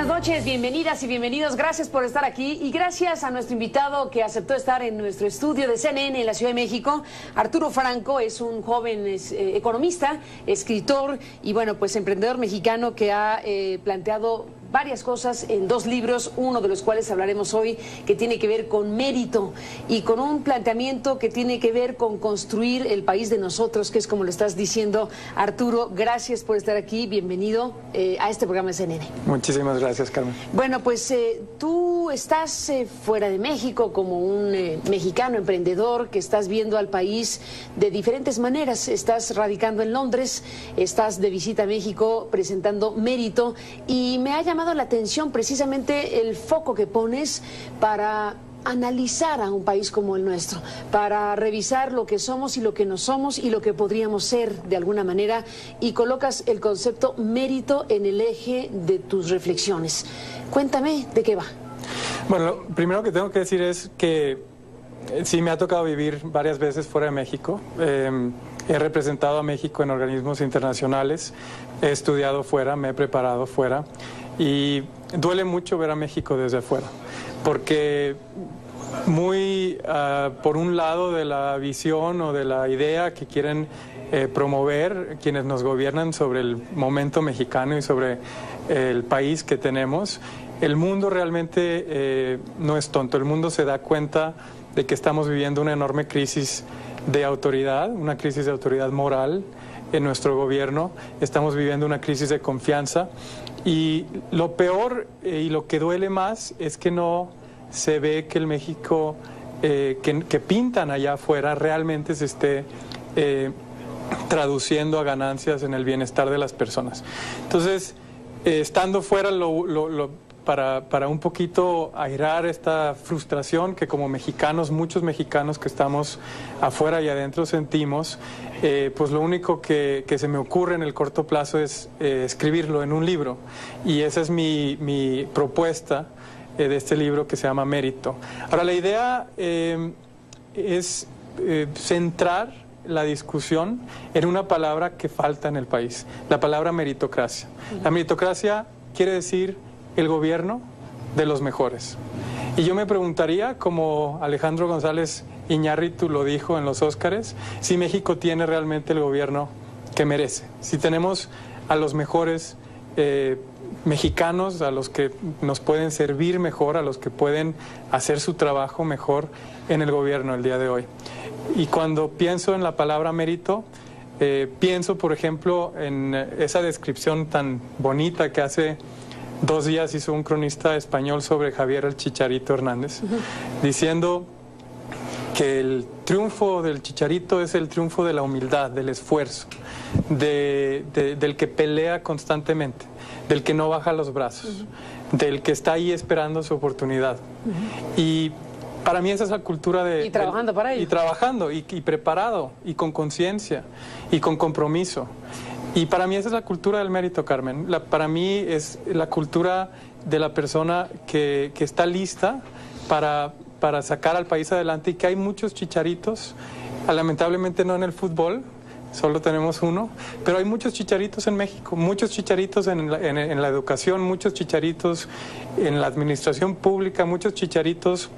noches, bienvenidas y bienvenidos. Gracias por estar aquí y gracias a nuestro invitado que aceptó estar en nuestro estudio de CNN en la Ciudad de México. Arturo Franco es un joven economista, escritor y bueno, pues emprendedor mexicano que ha planteado varias cosas en dos libros, uno de los cuales hablaremos hoy, que tiene que ver con mérito y con un planteamiento que tiene que ver con construir el país de nosotros, que es como lo estás diciendo, Arturo. Gracias por estar aquí, bienvenido a este programa de CNN. Muchísimas gracias, Carmen. Bueno, pues tú estás fuera de México como un mexicano emprendedor que estás viendo al país de diferentes maneras. Estás radicando en Londres, estás de visita a México presentando Mérito y me ha llamado la atención precisamente el foco que pones para analizar a un país como el nuestro, para revisar lo que somos y lo que no somos y lo que podríamos ser de alguna manera, y colocas el concepto mérito en el eje de tus reflexiones. Cuéntame de qué va. Bueno, lo primero que tengo que decir es que sí me ha tocado vivir varias veces fuera de México. He representado a México en organismos internacionales, he estudiado fuera, me he preparado fuera y duele mucho ver a México desde afuera, porque por un lado de la visión o de la idea que quieren promover quienes nos gobiernan sobre el momento mexicano y sobre el país que tenemos, el mundo realmente no es tonto. El mundo se da cuenta de que estamos viviendo una enorme crisis de autoridad, una crisis de autoridad moral en nuestro gobierno. Estamos viviendo una crisis de confianza y lo peor y lo que duele más es que no se ve que el México que pintan allá afuera realmente se esté traduciendo a ganancias en el bienestar de las personas. Entonces, estando fuera para un poquito airar esta frustración que como mexicanos, muchos mexicanos que estamos afuera y adentro sentimos, pues lo único que se me ocurre en el corto plazo es escribirlo en un libro. Y esa es mi propuesta de este libro que se llama Mérito. Ahora, la idea es centrar la discusión en una palabra que falta en el país, la palabra meritocracia. La meritocracia quiere decir el gobierno de los mejores. Y yo me preguntaría, como Alejandro González Iñárritu lo dijo en los Óscares, si México tiene realmente el gobierno que merece, si tenemos a los mejores mexicanos, a los que nos pueden servir mejor, a los que pueden hacer su trabajo mejor en el gobierno el día de hoy. Y cuando pienso en la palabra mérito, pienso, por ejemplo, en esa descripción tan bonita que hace 2 días hizo un cronista español sobre Javier el Chicharito Hernández, diciendo que el triunfo del Chicharito es el triunfo de la humildad, del esfuerzo, del que pelea constantemente, del que no baja los brazos, del que está ahí esperando su oportunidad. Y para mí esa es la cultura de... Y trabajando para ello. Y trabajando, y preparado, y con conciencia, y con compromiso. Y para mí esa es la cultura del mérito, Carmen. Para mí es la cultura de la persona que está lista para sacar al país adelante, y que hay muchos chicharitos, lamentablemente no en el fútbol, solo tenemos uno, pero hay muchos chicharitos en México, muchos chicharitos en la educación, muchos chicharitos en la administración pública, muchos chicharitos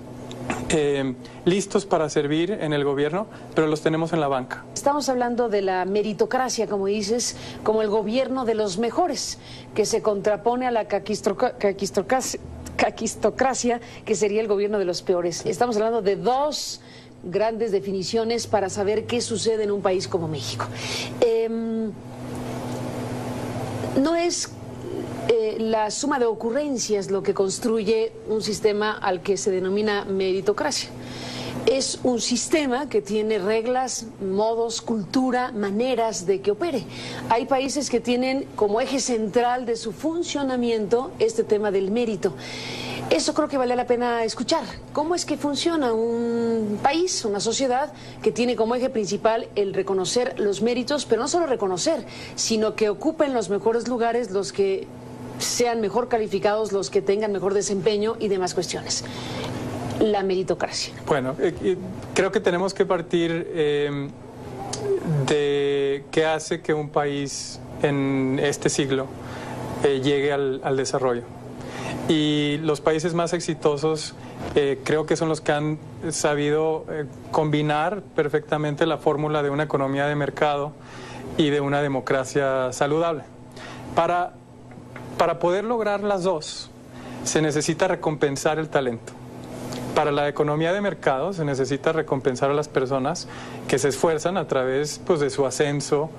listos para servir en el gobierno, pero los tenemos en la banca. Estamos hablando de la meritocracia, como dices, como el gobierno de los mejores, que se contrapone a la caquistocracia, que sería el gobierno de los peores. Estamos hablando de dos grandes definiciones para saber qué sucede en un país como México. No es la suma de ocurrencias lo que construye un sistema al que se denomina meritocracia. Es un sistema que tiene reglas, modos, cultura, maneras de que opere. Hay países que tienen como eje central de su funcionamiento este tema del mérito. Eso creo que vale la pena escuchar. ¿Cómo es que funciona un país, una sociedad que tiene como eje principal el reconocer los méritos, pero no solo reconocer, sino que ocupen los mejores lugares, los que sean mejor calificados, los que tengan mejor desempeño y demás cuestiones? La meritocracia. Bueno, creo que tenemos que partir de qué hace que un país en este siglo llegue al desarrollo. Y los países más exitosos creo que son los que han sabido combinar perfectamente la fórmula de una economía de mercado y de una democracia saludable. Para poder lograr las dos, se necesita recompensar el talento. Para la economía de mercado se necesita recompensar a las personas que se esfuerzan a través pues, de su ascenso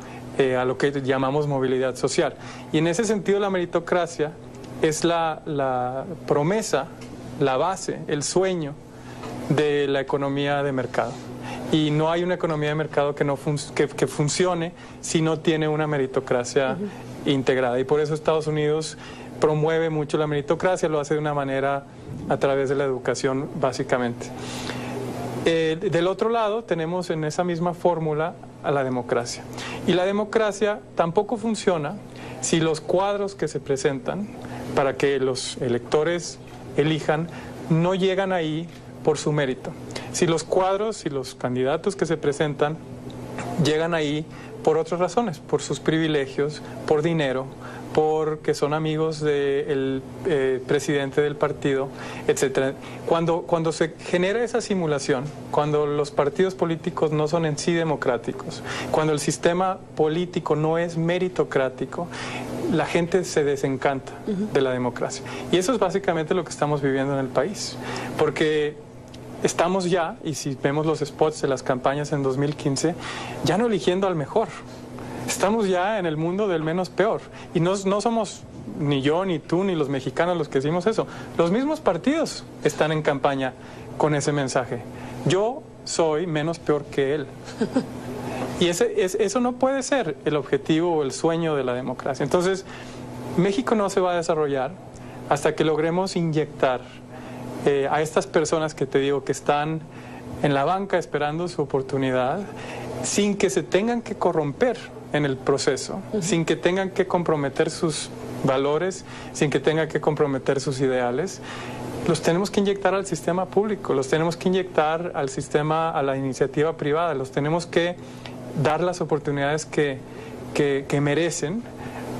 a lo que llamamos movilidad social. Y en ese sentido la meritocracia es la promesa, la base, el sueño de la economía de mercado. Y no hay una economía de mercado que funcione si no tiene una meritocracia integrada. Y por eso Estados Unidos promueve mucho la meritocracia, lo hace de una manera a través de la educación, básicamente. Del otro lado, tenemos en esa misma fórmula a la democracia. Y la democracia tampoco funciona si los cuadros que se presentan para que los electores elijan no llegan ahí por su mérito. Si los cuadros y los candidatos que se presentan llegan ahí por otras razones, por sus privilegios, por dinero, porque son amigos del presidente del partido, etcétera. Cuando se genera esa simulación, cuando los partidos políticos no son en sí democráticos, cuando el sistema político no es meritocrático, la gente se desencanta de la democracia. Y eso es básicamente lo que estamos viviendo en el país, porque estamos ya, y si vemos los spots de las campañas en 2015, ya no eligiendo al mejor. Estamos ya en el mundo del menos peor. Y no somos ni yo, ni tú, ni los mexicanos los que decimos eso. Los mismos partidos están en campaña con ese mensaje. Yo soy menos peor que él. Y eso no puede ser el objetivo o el sueño de la democracia. Entonces, México no se va a desarrollar hasta que logremos inyectar a estas personas que te digo que están en la banca esperando su oportunidad, sin que se tengan que corromper en el proceso, sin que tengan que comprometer sus valores, sin que tengan que comprometer sus ideales. Los tenemos que inyectar al sistema público, los tenemos que inyectar al sistema, a la iniciativa privada, los tenemos que dar las oportunidades que merecen,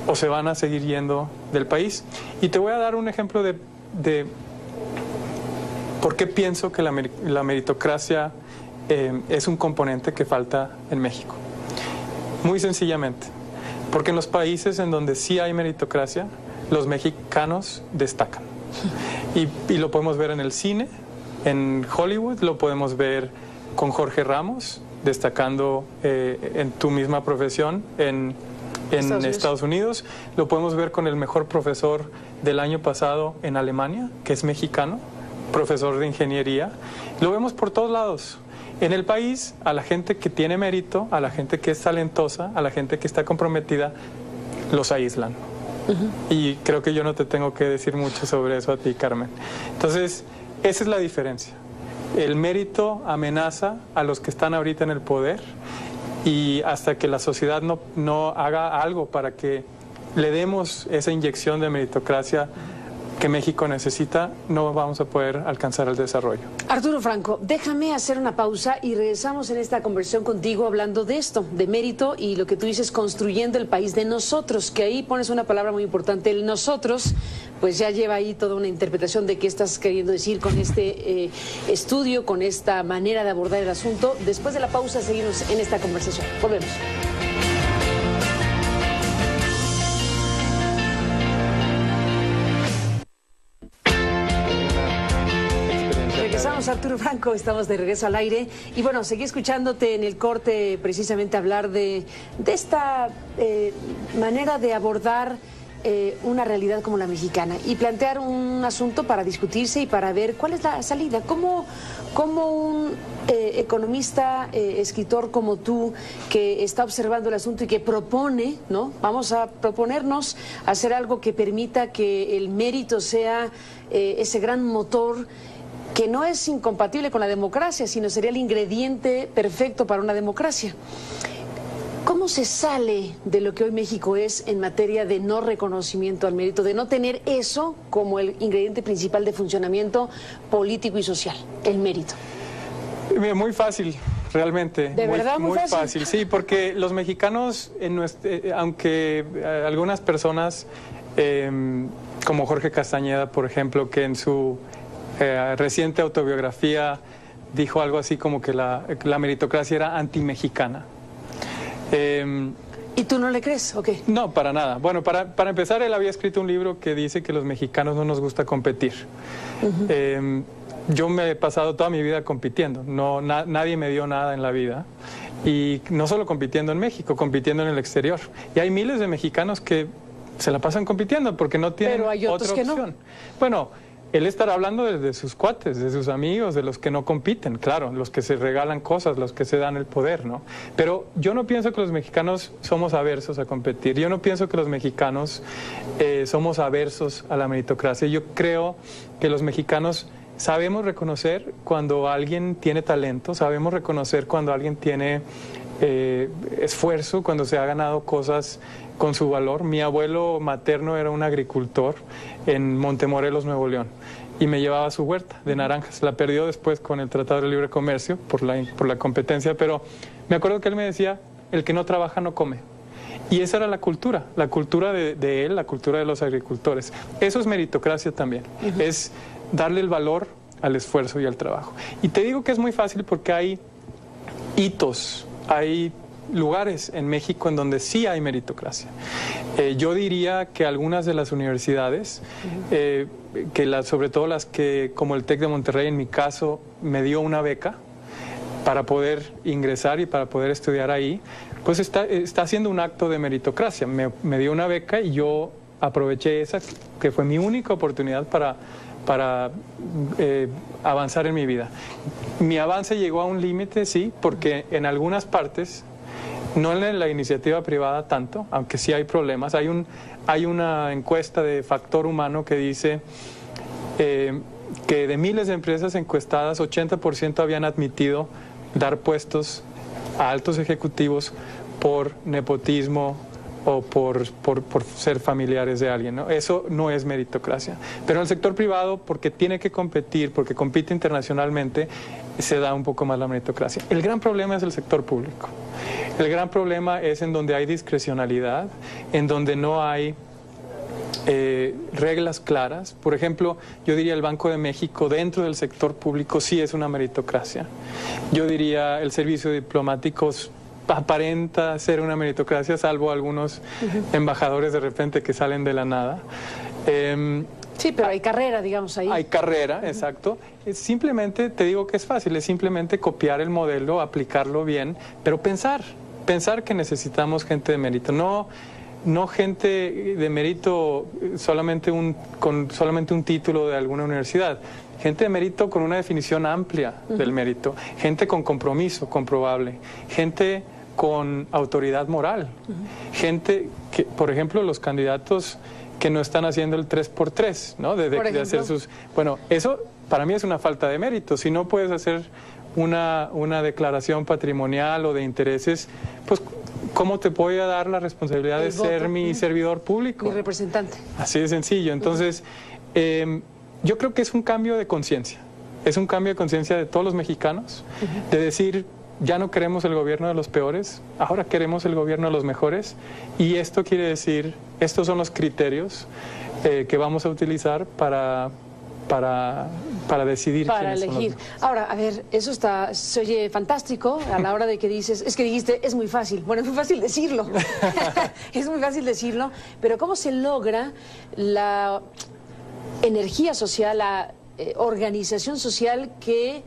o se van a seguir yendo del país. Y te voy a dar un ejemplo de por qué pienso que la meritocracia es un componente que falta en México. Muy sencillamente, porque en los países en donde sí hay meritocracia, los mexicanos destacan. Y lo podemos ver en el cine, en Hollywood, lo podemos ver con Jorge Ramos, destacando en tu misma profesión en Estados Unidos. Lo podemos ver con el mejor profesor del año pasado en Alemania, que es mexicano, profesor de ingeniería. Lo vemos por todos lados. En el país, a la gente que tiene mérito, a la gente que es talentosa, a la gente que está comprometida, los aíslan. Y creo que yo no te tengo que decir mucho sobre eso a ti, Carmen. Entonces, esa es la diferencia. El mérito amenaza a los que están ahorita en el poder, y hasta que la sociedad no haga algo para que le demos esa inyección de meritocracia que México necesita, no vamos a poder alcanzar el desarrollo. Arturo Franco, déjame hacer una pausa y regresamos en esta conversación contigo hablando de esto, de mérito y lo que tú dices, construyendo el país de nosotros, que ahí pones una palabra muy importante, el nosotros, pues ya lleva ahí toda una interpretación de qué estás queriendo decir con este estudio, con esta manera de abordar el asunto. Después de la pausa seguimos en esta conversación. Volvemos. Arturo Franco, estamos de regreso al aire y bueno, seguí escuchándote en el corte precisamente hablar de esta manera de abordar una realidad como la mexicana y plantear un asunto para discutirse y para ver cuál es la salida. ¿Cómo un economista, escritor como tú, que está observando el asunto y que propone, ¿no? Vamos a proponernos hacer algo que permita que el mérito sea ese gran motor que no es incompatible con la democracia, sino sería el ingrediente perfecto para una democracia? ¿Cómo se sale de lo que hoy México es en materia de no reconocimiento al mérito, de no tener eso como el ingrediente principal de funcionamiento político y social, el mérito? Muy fácil, realmente. ¿De verdad muy fácil? Sí, porque los mexicanos, aunque algunas personas como Jorge Castañeda, por ejemplo, que en su reciente autobiografía dijo algo así como que la meritocracia era anti-mexicana. ¿Y tú no le crees o qué? No, para nada. Bueno, para empezar, él había escrito un libro que dice que los mexicanos no nos gusta competir. Yo me he pasado toda mi vida compitiendo. Nadie me dio nada en la vida. Y no solo compitiendo en México, compitiendo en el exterior. Y hay miles de mexicanos que se la pasan compitiendo porque no tienen Pero hay otros otra opción. que no. Bueno, él estará hablando de sus cuates, de sus amigos, de los que no compiten, claro, los que se regalan cosas, los que se dan el poder, ¿no? Pero yo no pienso que los mexicanos somos aversos a competir. Yo no pienso que los mexicanos somos aversos a la meritocracia. Yo creo que los mexicanos sabemos reconocer cuando alguien tiene talento, sabemos reconocer cuando alguien tiene esfuerzo, cuando se ha ganado cosas con su valor. Mi abuelo materno era un agricultor en Montemorelos, Nuevo León, y me llevaba a su huerta de naranjas. La perdió después con el Tratado de Libre Comercio por la competencia, pero me acuerdo que él me decía, el que no trabaja no come. Y esa era la cultura de él, la cultura de los agricultores. Eso es meritocracia también, es darle el valor al esfuerzo y al trabajo. Y te digo que es muy fácil porque hay hitos, hay lugares en México en donde sí hay meritocracia. Yo diría que algunas de las universidades, sobre todo las que, como el TEC de Monterrey en mi caso, me dio una beca para poder ingresar y para poder estudiar ahí, pues está haciendo un acto de meritocracia. Me dio una beca y yo aproveché esa, que fue mi única oportunidad para avanzar en mi vida. Mi avance llegó a un límite, sí, porque en algunas partes, no en la iniciativa privada tanto, aunque sí hay problemas. Hay una encuesta de factor humano que dice que de miles de empresas encuestadas, 80% habían admitido dar puestos a altos ejecutivos por nepotismo o por ser familiares de alguien, ¿no? Eso no es meritocracia. Pero en el sector privado, porque tiene que competir, porque compite internacionalmente, se da un poco más la meritocracia. El gran problema es el sector público. El gran problema es en donde hay discrecionalidad, en donde no hay reglas claras. Por ejemplo, yo diría el Banco de México dentro del sector público sí es una meritocracia. Yo diría el servicio diplomático aparenta ser una meritocracia, salvo algunos embajadores de repente que salen de la nada. Sí, pero hay carrera, digamos, ahí. Hay carrera, exacto. Simplemente, te digo que es fácil, es simplemente copiar el modelo, aplicarlo bien, pero pensar que necesitamos gente de mérito, no gente de mérito con solamente un título de alguna universidad. Gente de mérito con una definición amplia del mérito, gente con compromiso comprobable, gente con autoridad moral, gente que, por ejemplo, los candidatos que no están haciendo el 3x3, ¿no? De hacer sus... Bueno, eso para mí es una falta de mérito. Si no puedes hacer una declaración patrimonial o de intereses, pues ¿cómo te voy a dar la responsabilidad de ser mi servidor público? Mi representante. Así de sencillo. Entonces, yo creo que es un cambio de conciencia. Es un cambio de conciencia de todos los mexicanos, de decir, ya no queremos el gobierno de los peores, ahora queremos el gobierno de los mejores. Y esto quiere decir, estos son los criterios que vamos a utilizar para decidir para quiénes elegir. son los... Ahora, a ver, eso se oye fantástico a la hora de que dices, es que dijiste, es muy fácil. Bueno, es muy fácil decirlo. Es muy fácil decirlo, pero ¿cómo se logra la energía social, la organización social que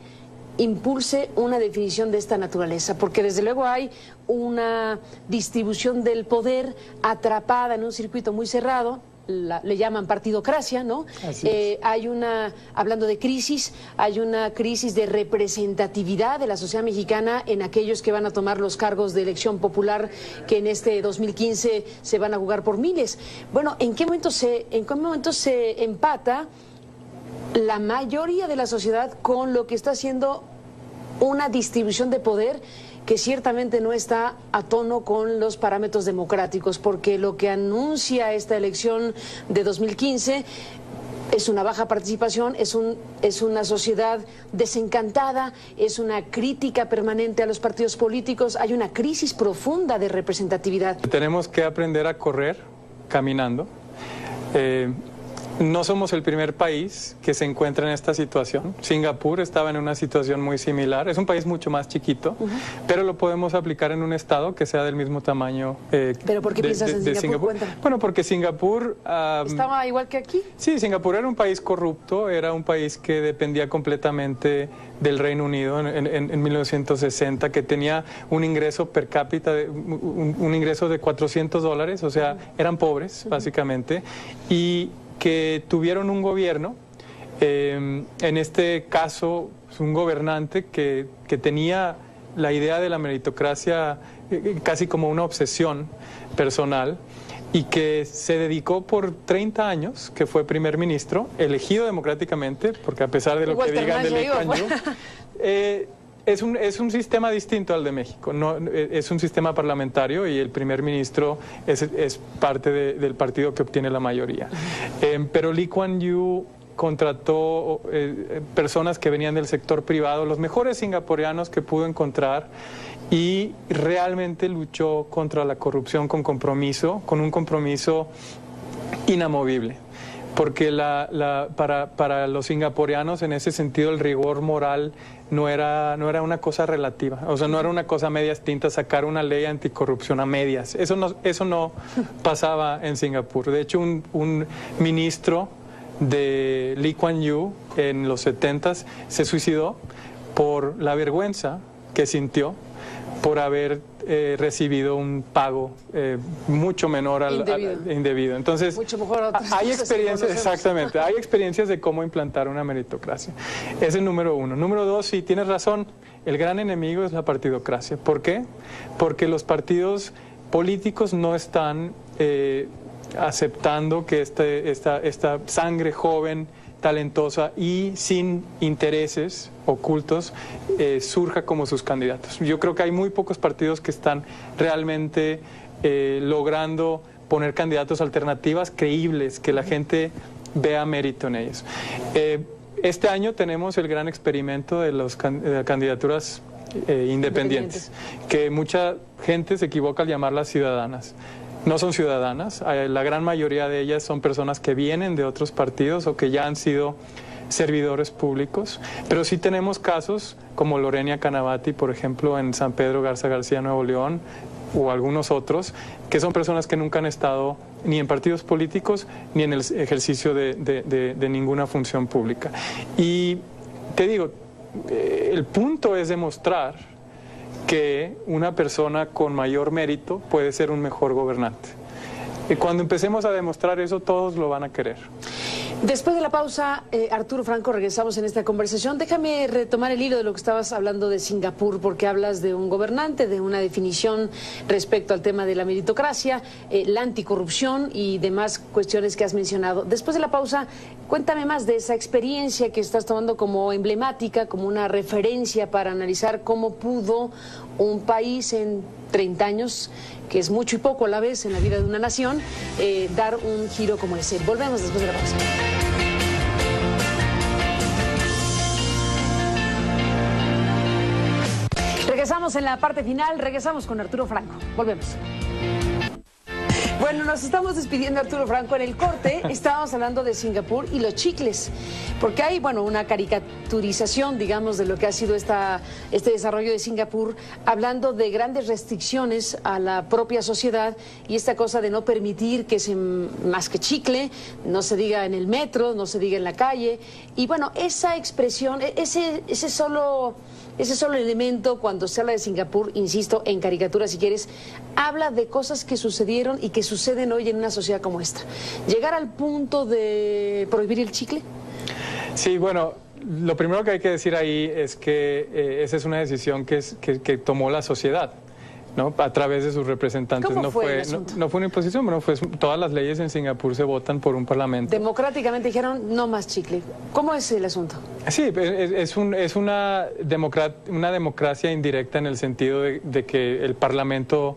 impulse una definición de esta naturaleza? Porque desde luego hay una distribución del poder atrapada en un circuito muy cerrado. Le llaman partidocracia, ¿no? Hay hablando de crisis, hay una crisis de representatividad de la sociedad mexicana en aquellos que van a tomar los cargos de elección popular que en este 2015 se van a jugar por miles. Bueno, ¿en qué momento se empata la mayoría de la sociedad con lo que está haciendo una distribución de poder que ciertamente no está a tono con los parámetros democráticos? Porque lo que anuncia esta elección de 2015 es una baja participación, es una sociedad desencantada, es una crítica permanente a los partidos políticos, hay una crisis profunda de representatividad. Tenemos que aprender a correr caminando. No somos el primer país que se encuentra en esta situación. Singapur estaba en una situación muy similar. Es un país mucho más chiquito, pero lo podemos aplicar en un estado que sea del mismo tamaño. ¿Pero por qué piensas en Singapur? Cuéntame. Bueno, porque Singapur... ¿Estaba igual que aquí? Sí, Singapur era un país corrupto, era un país que dependía completamente del Reino Unido en 1960, que tenía un ingreso per cápita, un ingreso de $400, o sea, eran pobres, básicamente, y que tuvieron un gobierno, en este caso un gobernante que tenía la idea de la meritocracia casi como una obsesión personal, y que se dedicó por 30 años, que fue primer ministro, elegido democráticamente, porque a pesar de lo que digan de Lee Kuan Yew, es un sistema distinto al de México, no, es un sistema parlamentario y el primer ministro es parte del partido que obtiene la mayoría. Pero Lee Kuan Yew contrató personas que venían del sector privado, los mejores singapureanos que pudo encontrar, y realmente luchó contra la corrupción con un compromiso inamovible. Porque para los singapureanos, en ese sentido, el rigor moral no era una cosa relativa. O sea, no era una cosa a medias tintas sacar una ley anticorrupción a medias. Eso no pasaba en Singapur. De hecho, un ministro de Lee Kuan Yew en los 70s se suicidó por la vergüenza que sintió por haber recibido un pago mucho menor al indebido. Entonces, mucho mejor hay experiencias, exactamente, hay experiencias de cómo implantar una meritocracia. Ese es el número uno. Número dos, sí, tienes razón, el gran enemigo es la partidocracia. ¿Por qué? Porque los partidos políticos no están aceptando que esta sangre joven, talentosa y sin intereses ocultos surja como sus candidatos. Yo creo que hay muy pocos partidos que están realmente logrando poner candidatos alternativas creíbles, que la gente vea mérito en ellos. Este año tenemos el gran experimento de las candidaturas independientes, que mucha gente se equivoca al llamarlas ciudadanas. No son ciudadanas, la gran mayoría de ellas son personas que vienen de otros partidos o que ya han sido servidores públicos, pero sí tenemos casos como Lorena Canavati, por ejemplo, en San Pedro Garza García, Nuevo León, o algunos otros, que son personas que nunca han estado ni en partidos políticos ni en el ejercicio de ninguna función pública. Y te digo, el punto es demostrar que una persona con mayor mérito puede ser un mejor gobernante. Y cuando empecemos a demostrar eso, todos lo van a querer. Después de la pausa, Arturo Franco, regresamos en esta conversación. Déjame retomar el hilo de lo que estabas hablando de Singapur, porque hablas de un gobernante, de una definición respecto al tema de la meritocracia, la anticorrupción y demás cuestiones que has mencionado. Después de la pausa, cuéntame más de esa experiencia que estás tomando como emblemática, como una referencia para analizar cómo pudo un país en 30 años, que es mucho y poco a la vez en la vida de una nación, dar un giro como ese. Volvemos después de la pausa. Regresamos en la parte final, regresamos con Arturo Franco. Volvemos. Bueno, nos estamos despidiendo, Arturo Franco. En el corte estábamos hablando de Singapur y los chicles, porque hay, bueno, una caricaturización, digamos, de lo que ha sido este desarrollo de Singapur, hablando de grandes restricciones a la propia sociedad y esta cosa de no permitir que se masque chicle, no se diga en el metro, no se diga en la calle. Y bueno, esa expresión, ese solo elemento, cuando se habla de Singapur, insisto, en caricatura si quieres, habla de cosas que sucedieron y que suceden hoy en una sociedad como esta. ¿Llegar al punto de prohibir el chicle? Sí, bueno, lo primero que hay que decir ahí es que esa es una decisión que tomó la sociedad, ¿no? A través de sus representantes. ¿Cómo fue no fue una imposición, pero todas las leyes en Singapur se votan por un parlamento. Democráticamente dijeron no más chicle. ¿Cómo es el asunto? Sí, es una democracia indirecta en el sentido de que el parlamento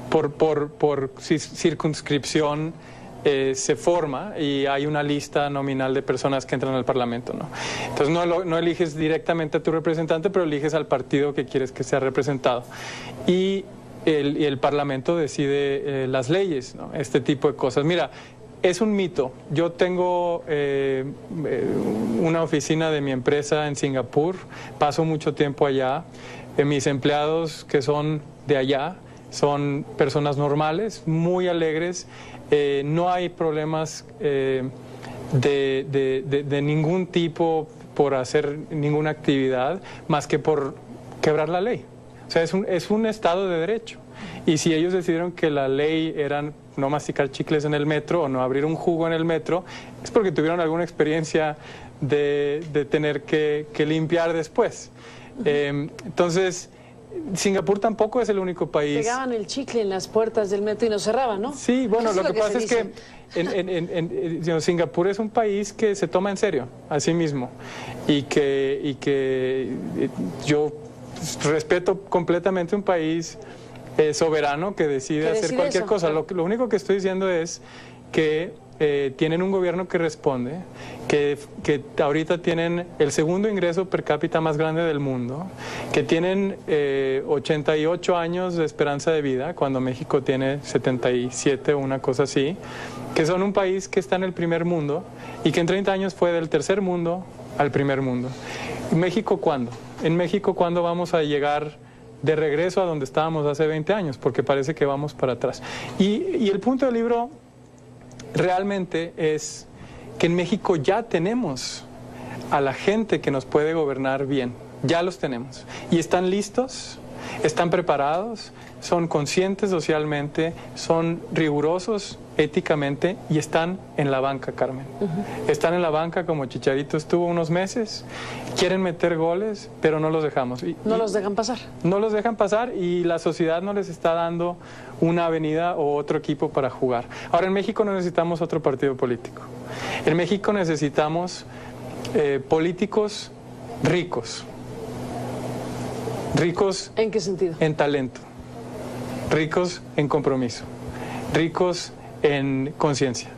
por circunscripción se forma y hay una lista nominal de personas que entran al Parlamento, ¿no? Entonces no eliges directamente a tu representante, pero eliges al partido que quieres que sea representado. Y y el Parlamento decide las leyes, ¿no? Este tipo de cosas. Mira, es un mito. Yo tengo una oficina de mi empresa en Singapur, paso mucho tiempo allá. Mis empleados que son de allá son personas normales, muy alegres. No hay problemas de ningún tipo por hacer ninguna actividad más que por quebrar la ley. O sea, es un Estado de derecho. Y si ellos decidieron que la ley era no masticar chicles en el metro o no abrir un jugo en el metro, es porque tuvieron alguna experiencia de tener que limpiar después. Entonces, Singapur tampoco es el único país. Pegaban el chicle en las puertas del metro y no cerraban, ¿no? Sí, bueno, lo que pasa es que Singapur es un país que se toma en serio a sí mismo y que yo respeto completamente un país soberano que decide hacer cualquier cosa. Claro. Lo único que estoy diciendo es que tienen un gobierno que responde, que ahorita tienen el segundo ingreso per cápita más grande del mundo, que tienen 88 años de esperanza de vida, cuando México tiene 77 o una cosa así, que son un país que está en el primer mundo y que en 30 años fue del tercer mundo al primer mundo. ¿México cuándo? En México, ¿cuándo vamos a llegar de regreso a donde estábamos hace 20 años? Porque parece que vamos para atrás. Y el punto del libro realmente es que en México ya tenemos a la gente que nos puede gobernar bien. Ya los tenemos. Y están listos, están preparados, son conscientes socialmente, son rigurosos éticamente y están en la banca, Carmen. Están en la banca como Chicharito estuvo unos meses, quieren meter goles, pero no los dejamos. No los dejan pasar. No los dejan pasar y la sociedad no les está dando una avenida o otro equipo para jugar. Ahora, en México no necesitamos otro partido político. En México necesitamos políticos ricos. ¿Ricos? ¿En qué sentido? En talento. Ricos en compromiso. Ricos en conciencia.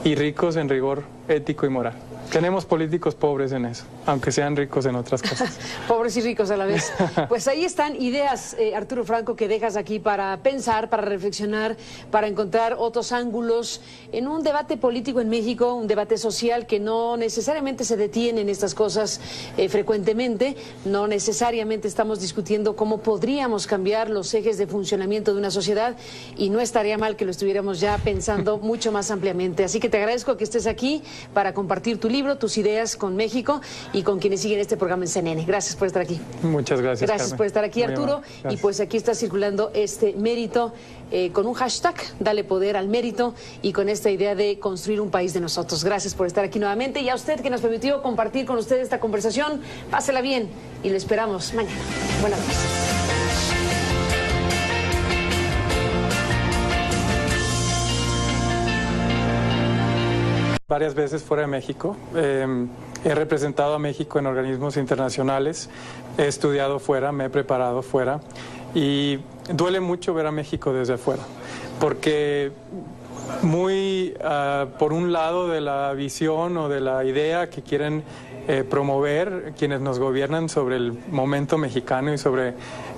Y ricos en rigor ético y moral. Tenemos políticos pobres en eso, aunque sean ricos en otras cosas. Pobres y ricos a la vez. Pues ahí están ideas, Arturo Franco, que dejas aquí para pensar, para reflexionar, para encontrar otros ángulos en un debate político en México, un debate social que no necesariamente se detiene en estas cosas frecuentemente. No necesariamente estamos discutiendo cómo podríamos cambiar los ejes de funcionamiento de una sociedad y no estaría mal que lo estuviéramos ya pensando mucho más ampliamente. Así que te agradezco que estés aquí para compartir tu libro, tus ideas con México y con quienes siguen este programa en CNN. Gracias por estar aquí. Muchas gracias, Gracias Carmen. por estar aquí, Arturo. Y pues aquí está circulando este mérito con un hashtag, dale poder al mérito, y con esta idea de construir un país de nosotros. Gracias por estar aquí nuevamente y a usted que nos permitió compartir con usted esta conversación. Pásela bien y le esperamos mañana. Buenas noches. Varias veces fuera de México. He representado a México en organismos internacionales, he estudiado fuera, me he preparado fuera y duele mucho ver a México desde afuera, porque muy por un lado de la visión o de la idea que quieren promover quienes nos gobiernan sobre el momento mexicano y sobre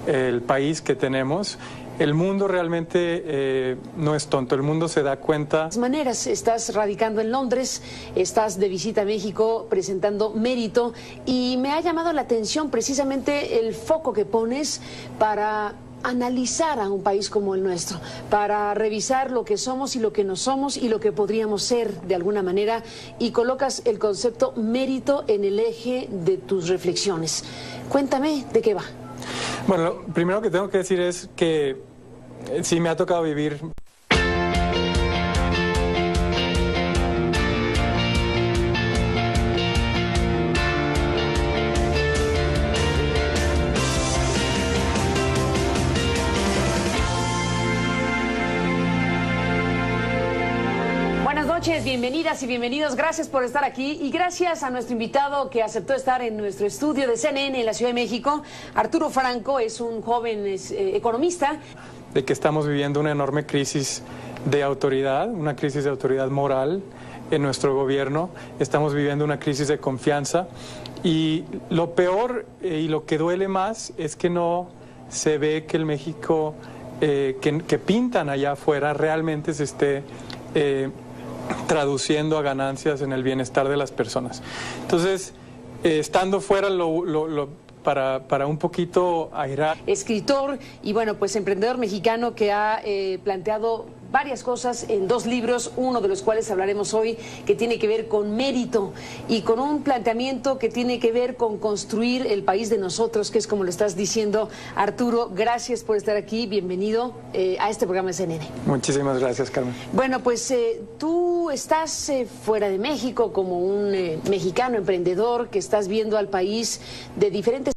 el país que tenemos. El mundo realmente no es tonto, el mundo se da cuenta. De todas maneras, estás radicando en Londres, estás de visita a México presentando Mérito y me ha llamado la atención precisamente el foco que pones para analizar a un país como el nuestro, para revisar lo que somos y lo que no somos y lo que podríamos ser de alguna manera, y colocas el concepto mérito en el eje de tus reflexiones. Cuéntame de qué va. Bueno, lo primero que tengo que decir es que sí me ha tocado vivir. Buenas noches, bienvenidas y bienvenidos. Gracias por estar aquí y gracias a nuestro invitado que aceptó estar en nuestro estudio de CNN en la Ciudad de México. Arturo Franco es un joven economista. De que estamos viviendo una enorme crisis de autoridad, una crisis de autoridad moral en nuestro gobierno. Estamos viviendo una crisis de confianza y lo peor y lo que duele más es que no se ve que el México que pintan allá afuera realmente se esté traduciendo a ganancias en el bienestar de las personas. Entonces, estando fuera para un poquito airar. Escritor y bueno, pues emprendedor mexicano que ha planteado varias cosas en 2 libros, uno de los cuales hablaremos hoy, que tiene que ver con mérito y con un planteamiento que tiene que ver con construir el país de nosotros, que es como lo estás diciendo, Arturo. Gracias por estar aquí, bienvenido a este programa de CNN. Muchísimas gracias, Carmen. Bueno, pues tú estás fuera de México como un mexicano emprendedor que estás viendo al país de diferentes